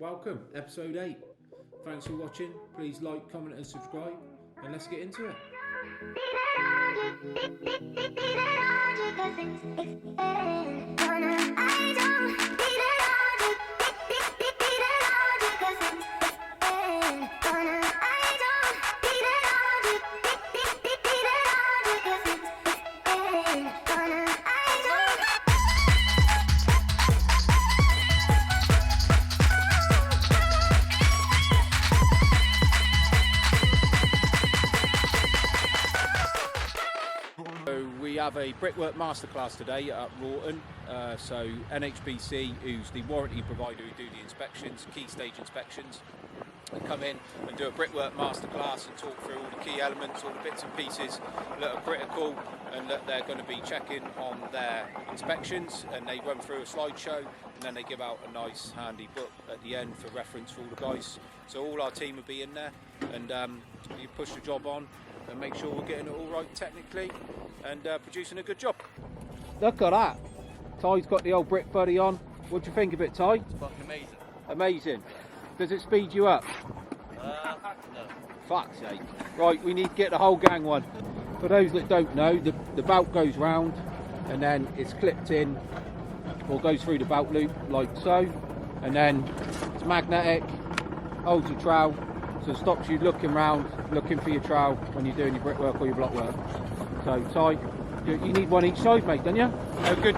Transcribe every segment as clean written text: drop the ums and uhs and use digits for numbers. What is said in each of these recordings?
Welcome, episode 8. Thanks for watching. Please like, comment and subscribe, and let's get into it. We have a brickwork masterclass today at Rawton. So NHBC, who's the warranty provider who do the inspections, key stage inspections, they come in and do a brickwork masterclass and talk through all the key elements, all the bits and pieces that are critical and that they're going to be checking on their inspections, and they run through a slideshow and then they give out a nice handy book at the end for reference for all the guys. So all our team will be in there, and you push the job on and make sure we're getting it all right technically and producing a good job. Look at that. Ty's got the old brick buddy on. What do you think of it, Ty? It's fucking amazing. Amazing. Does it speed you up? No. Fuck's sake. Right, we need to get the whole gang one. For those that don't know, the belt goes round and then it's clipped in or goes through the belt loop like so, and then it's magnetic, holds your trowel, so it stops you looking round, looking for your trowel when you're doing your brickwork or your block work. So Ty, you need one each side, mate, don't you? Oh, good.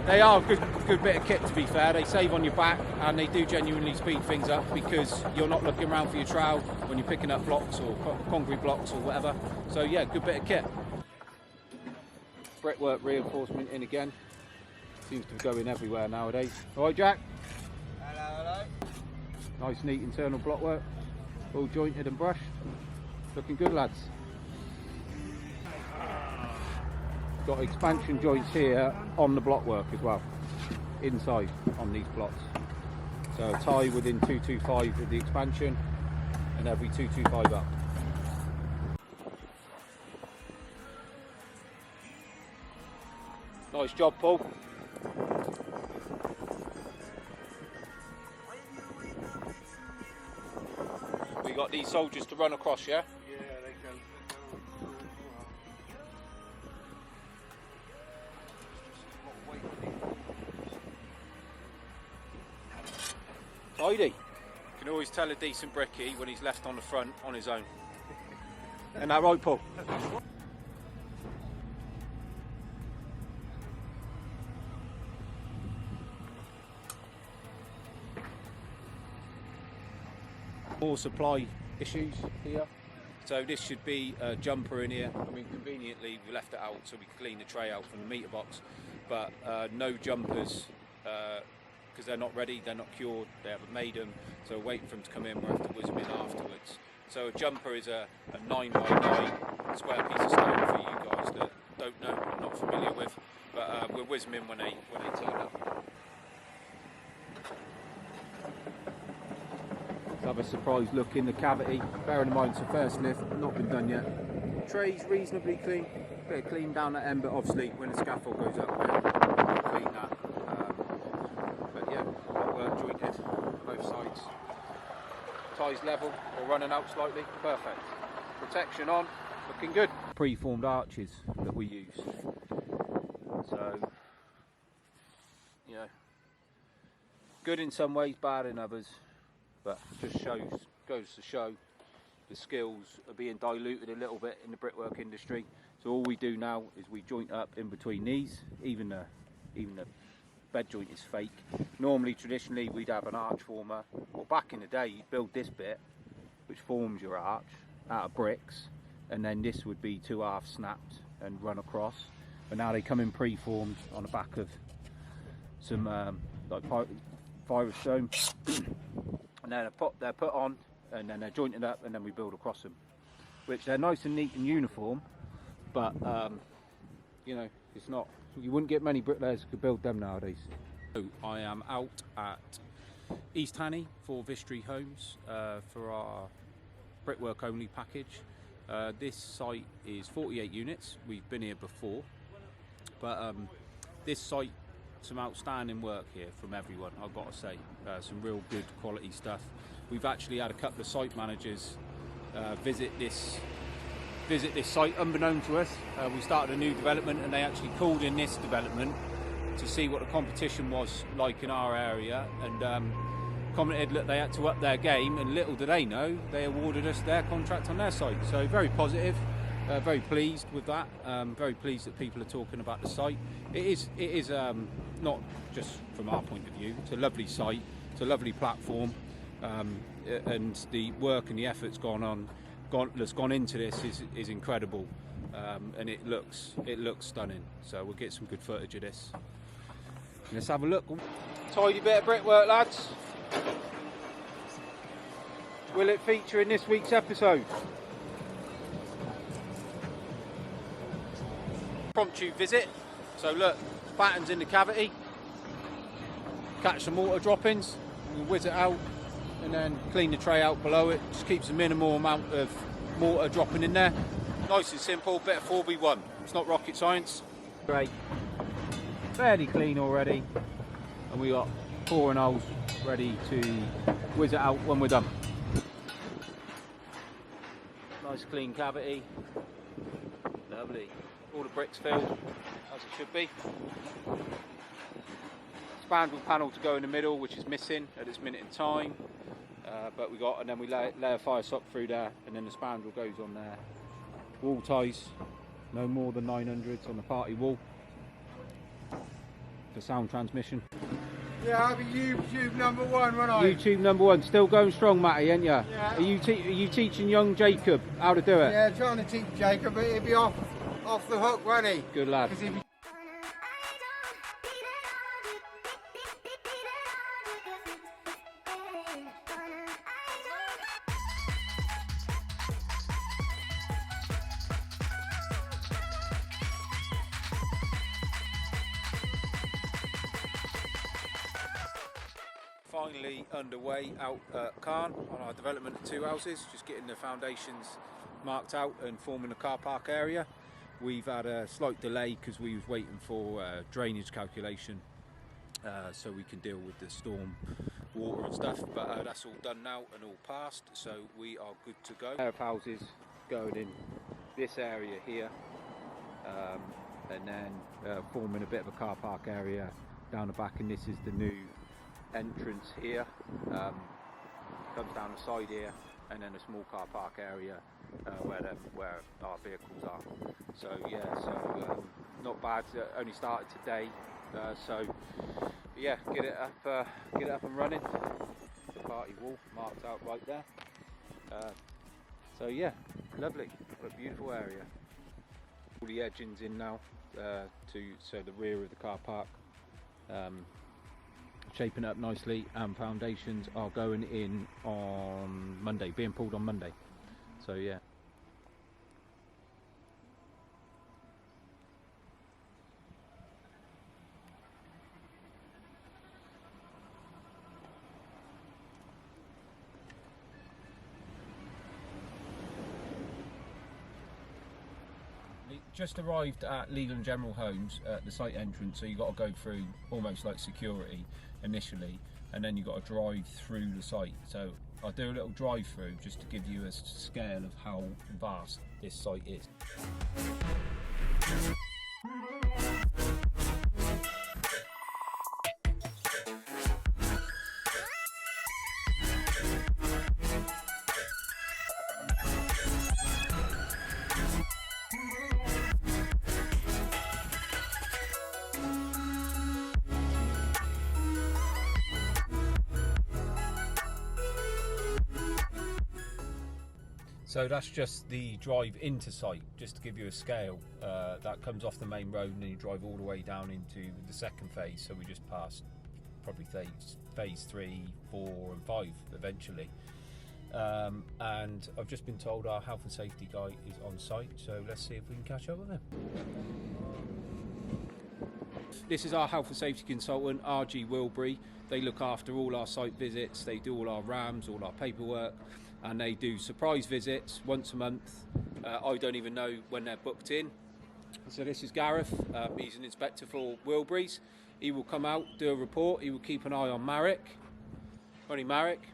They are a good bit of kit, to be fair. They save on your back and they do genuinely speed things up because you're not looking around for your trowel when you're picking up blocks or concrete blocks or whatever. So yeah, good bit of kit. Brickwork reinforcement in again. Seems to be going everywhere nowadays. All right, Jack? Hello. Nice neat internal block work. All jointed and brushed. Looking good, lads. Got expansion joints here on the block work as well, inside on these blocks. So a tie within 225 with the expansion and every 225 up. Nice job, Paul. We got these soldiers to run across, yeah? Tidy. You can always tell a decent brickie when he's left on the front on his own. Isn't that right, Paul? More supply issues here. So this should be a jumper in here. I mean, conveniently we left it out so we can clean the tray out from the meter box, but no jumpers because they're not ready, they're not cured, they haven't made them, so we're waiting for them to come in, we'll have to whiz them in afterwards. So a jumper is a 9x9 square piece of stone for you guys that don't know, not familiar with, but we'll whiz them in when they turn up. Let's have a surprise look in the cavity. Bearing in mind it's the first lift, not been done yet. Tray's reasonably clean, bit of clean down that end, but obviously when the scaffold goes up, we'll clean that. But yeah, work jointed, both sides. Ties level or running out slightly, perfect. Protection on, looking good. Pre-formed arches that we use. So, you know, good in some ways, bad in others. But just goes to show the skills are being diluted a little bit in the brickwork industry. So all we do now is we joint up in between these. Even the bed joint is fake. Normally, traditionally, we'd have an arch former. Well, back in the day, you'd build this bit, which forms your arch out of bricks, and then this would be two halves snapped and run across. But now they come in pre-formed on the back of some like Firestone. And then they're put on, and then they're jointed up, and then we build across them. Which they're nice and neat and uniform, but you know, it's not. You wouldn't get many bricklayers who could build them nowadays. So I am out at East Hannay for Wilbury Homes for our brickwork only package. This site is 48 units. We've been here before, but this site some outstanding work here from everyone, I've got to say. Some real good quality stuff. We've actually had a couple of site managers visit this site unbeknown to us. We started a new development and they actually called in this development to see what the competition was like in our area, and commented that they had to up their game, and little do they know they awarded us their contract on their site. So very positive, very pleased with that. Very pleased that people are talking about the site. It is not just from our point of view, it's a lovely site, it's a lovely platform, and the work and the effort's that's gone into this is incredible, and it looks stunning. So we'll get some good footage of this. Let's have a look. Tidy bit of brickwork, lads. Will it feature in this week's episode? Impromptu visit. So look, battens in the cavity. Catch some mortar droppings, we'll whiz it out, and then clean the tray out below it. Just keeps a minimal amount of mortar dropping in there. Nice and simple, bit of 4v1. It's not rocket science. Great. Fairly clean already. And we got pouring holes ready to whiz it out when we're done. Nice clean cavity. Lovely. All the bricks filled as it should be. Spandrel panel to go in the middle, which is missing at this minute in time. But we got, and then we lay a fire sock through there, and then the spandrel goes on there. Wall ties, no more than 900s on the party wall for sound transmission. Yeah, I'll be YouTube number one, won't I? YouTube number one, still going strong, Matty, ain't ya? Yeah. Are you teaching young Jacob how to do it? Yeah, trying to teach Jacob, but he'll be off the hook, won't he? Good lad. Finally underway out at Cairn on our development of 2 houses, just getting the foundations marked out and forming the car park area. We've had a slight delay because we was waiting for drainage calculation so we can deal with the storm water and stuff, but that's all done now and all passed, so we are good to go. Pair of houses going in this area here, and then forming a bit of a car park area down the back, and this is the new entrance here. Comes down the side here, and then a small car park area where our vehicles are. So yeah, not bad. Only started today, so yeah, get it up and running. The party wall marked out right there. So yeah, lovely. What a beautiful area. All the edgings in now, so the rear of the car park. Shaping up nicely, and foundations are going in on Monday, being pulled on Monday. So yeah. Just arrived at Legal and General Homes at the site entrance, so you've got to go through almost like security initially, and then you've got to drive through the site. So I'll do a little drive through just to give you a scale of how vast this site is. So that's just the drive into site, just to give you a scale. That comes off the main road and then you drive all the way down into the second phase. So we just passed probably phase 3, 4 and 5 eventually. And I've just been told our health and safety guy is on site, so let's see if we can catch up with him. This is our health and safety consultant, RG Wilbury. They look after all our site visits, they do all our RAMs, all our paperwork, and they do surprise visits once a month. I don't even know when they're booked in. So this is Gareth, he's an inspector for Wilbury's. He will come out, do a report. He will keep an eye on Marek,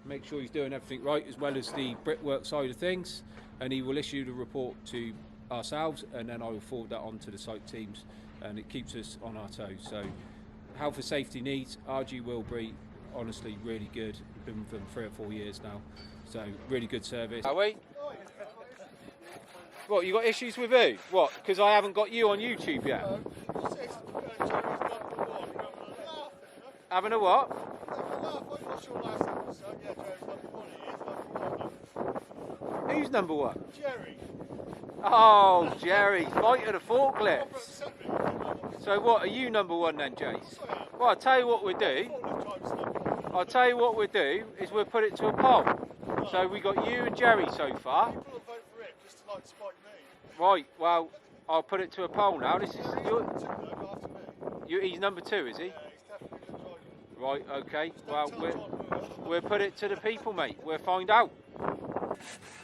make sure he's doing everything right, as well as the brickwork side of things, and he will issue the report to ourselves, and then I will forward that on to the site teams, and it keeps us on our toes. So health and safety needs, RG Wilbury, honestly really good. Been with them 3 or 4 years now, so really good service. Are we? What, you got issues with who? What, because I haven't got you on YouTube yet? Having a what? Who's number one? Jerry. Oh, Jerry, fight of the forklifts. So what, are you number one then, Jace? Well, I'll tell you what we'll do. Is we'll put it to a poll. So we got you and Jerry so far. Right, well, I'll put it to a poll now. This is he's number 2, is he? Right, okay. Well, we'll put it to the people, mate. We'll find out.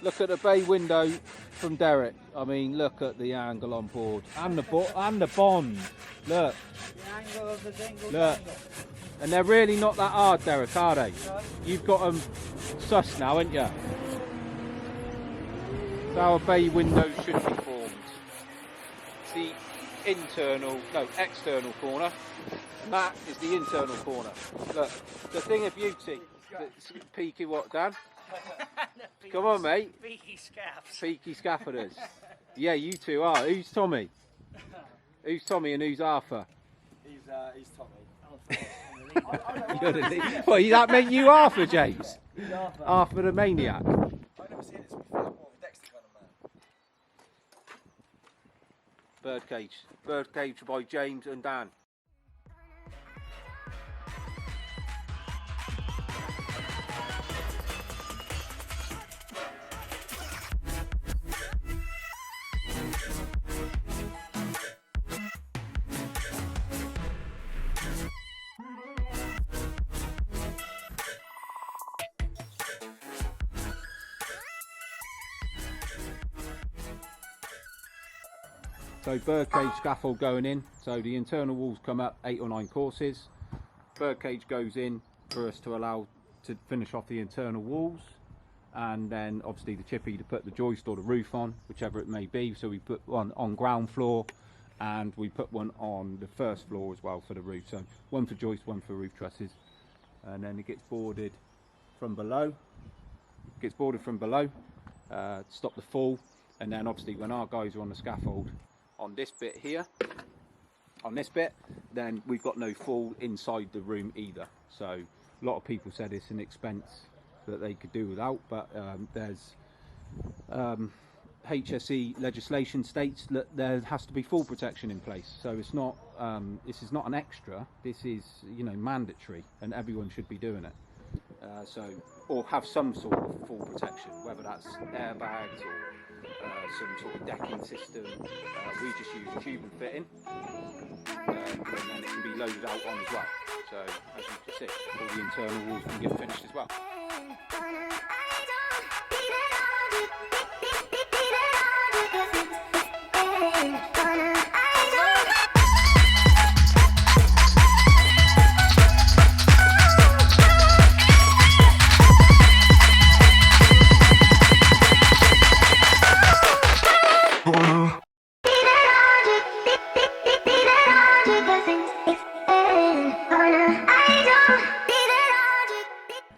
Look at the bay window from Derek. I mean, look at the angle on board. And the bond. Look. The angle of the dingle. Look. And they're really not that hard, Derek, are they? No. You've got them sussed now, haven't you? So our bay window should be formed. It's the external corner. And that is the internal corner. Look, the thing of beauty. Peaky what, Dan? Come on, mate. Peaky scaffs. Peaky scaffolders. Yeah, you two are. Who's Tommy? Who's Tommy and who's Arthur? He's Tommy. You're the lead. What, that meant you Arthur, James? He's Arthur. Arthur the maniac. I've never seen this before. More of a Dexter kind of man. Birdcage. Birdcage by James and Dan. So birdcage scaffold going in, so the internal walls come up 8 or 9 courses. Birdcage goes in for us to allow to finish off the internal walls, and then obviously the chippy to put the joist or the roof on, whichever it may be. So we put one on ground floor, and we put one on the first floor as well for the roof. So one for joist, one for roof trusses, and then it gets boarded from below. To stop the fall, and then obviously when our guys are on the scaffold on this bit here, then we've got no fall inside the room either. So a lot of people said it's an expense that they could do without, but there's HSE legislation states that there has to be fall protection in place. So it's not this is not an extra, this is, you know, mandatory, and everyone should be doing it. Or have some sort of fall protection, whether that's airbags or some sort of decking system. We just use tube and fitting, and then it can be loaded out on as well. So as you can see, all the internal walls can get finished as well.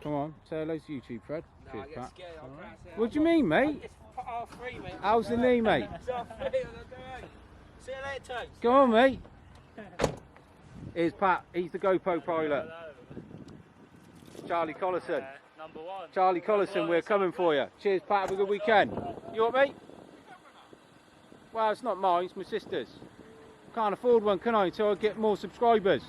Come on, say hello to YouTube, Fred. Cheers, Pat. What do you mean, mate? It's R3, mate. How's the knee, mate? It's R3. See you later, Toes. Come on, mate. Here's Pat. He's the GoPro pilot. Charlie Collison. Number 1. Charlie Collison, we're coming for you. Cheers, Pat. Have a good weekend. You what, mate? Well, it's not mine. It's my sister's. Can't afford one, can I, until I get more subscribers.